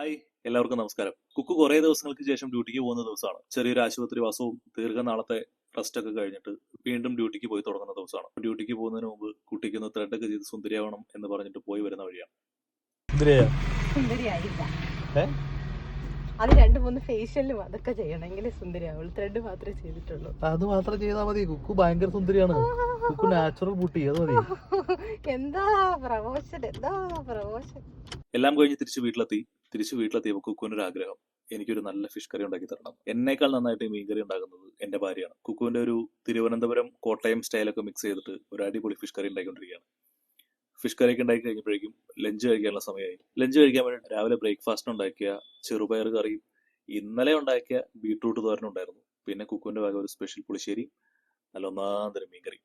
Hi, എല്ലാവർക്കും നമസ്കാരം. കുക്കു കുറേ ദിവസങ്ങൾക്ക് ശേഷം ഡ്യൂട്ടിക്ക് പോകുന്ന ദിവസമാണ്. ചെറിയൊരു ആശുപത്രി വാസവും ദീർഘനാളത്തെ റെസ്റ്റ് ഒക്കെ കഴിഞ്ഞിട്ട് വീണ്ടും ഡ്യൂട്ടിക്ക് പോയി തുടങ്ങുന്ന ദിവസമാണ്. ഡ്യൂട്ടിക്ക് പോകുന്നതിന് മുമ്പ് കുട്ടിക്കൊന്ന് ത്രെഡ് ഒക്കെ ചെയ്ത് സുന്ദരിയാവണം എന്ന് പറഞ്ഞിട്ട് പോയി വരുന്ന വഴിയാണ്. സുന്ദരിയായില്ല. അത് 2-3 ഫേഷ്യലും അതൊക്കെ ചെയ്യണമെങ്കിൽ സുന്ദരിയാവുള്ളൂ. ത്രെഡ് മാത്രമേ ചെയ്തിട്ടുള്ളൂ. അത് മാത്രം ചെയ്താൽ മതി. കുക്കു ഭയങ്കര സുന്ദരിയാണ്. Kukku natural beauty. അത് മതി. എന്താ പ്രമോഷൻ. എല്ലാം കഴിഞ്ഞ് തിരിച്ചു വീട്ടിലെത്തിയപ്പോൾ കുക്കുവിന്റെ ഒരു ആഗ്രഹം, എനിക്കൊരു നല്ല ഫിഷ് കറി ഉണ്ടാക്കി തരണം. എന്നേക്കാൾ നന്നായിട്ട് മീൻ കറി ഉണ്ടാക്കുന്നത് എന്റെ ഭാര്യയാണ്. കുക്കുവിന്റെ ഒരു തിരുവനന്തപുരം കോട്ടയം സ്റ്റൈലൊക്കെ മിക്സ് ചെയ്തിട്ട് ഒരു അടിപൊളി ഫിഷ് കറി ഉണ്ടാക്കിക്കൊണ്ടിരിക്കുകയാണ്. ഫിഷ് കറിയൊക്കെ ഉണ്ടാക്കി കഴിഞ്ഞപ്പോഴേക്കും ലഞ്ച് കഴിക്കാനുള്ള സമയമായി. ലഞ്ച് കഴിക്കാൻ വേണ്ടി രാവിലെ ബ്രേക്ക്ഫാസ്റ്റിന് ഉണ്ടാക്കിയ ചെറുപയർ കറിയും ഇന്നലെ ഉണ്ടാക്കിയ ബീട്രൂട്ട് തോരനും ഉണ്ടായിരുന്നു. പിന്നെ കുക്കുവിന്റെ ഭാഗം ഒരു സ്പെഷ്യൽ പുളിശ്ശേരി, നല്ല ഒന്നാം തരം മീൻ കറി.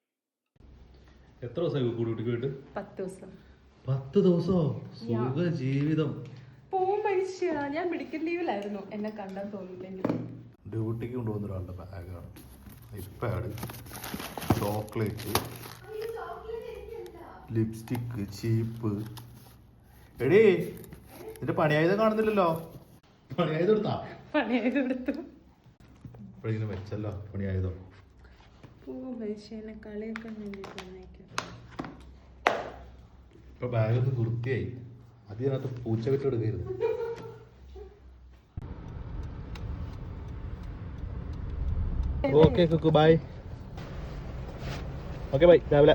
എത്ര ദിവസമായി കുക്കു ഡ്യൂട്ടിക്ക് പോയിട്ട്? 10 ദിവസം. 10 ദിവസമോ? സുഖ ജീവിതം. ഞാൻ മെഡിക്കൽ ലീവിലായിരുന്നു. എന്നെ കണ്ടാൻ തോന്നില്ലെങ്കിൽ ഡ്യൂട്ടിക്ക് കൊണ്ടുപോകുന്ന ഒരാളുടെ ബാഗാണ്. ഐപാഡ്, ചോക്ലേറ്റ്, ലിപ്സ്റ്റിക്ക്, ചീപ്പ്. എടേ, നിന്റെ പണിയായുധം കാണുന്നില്ലല്ലോ. പണിയായുധം എടുത്തു. ഇപ്പോഴിങ്ങനെ വെച്ചല്ലോ പണിയായുധം. ഇപ്പൊ ബാഗൊന്ന് വൃത്തിയായി. അതിനകത്ത് പൂച്ച വിട്ടെടുക്കരുത്. Okay Kukku, bye. Okay bye. രാവിലെ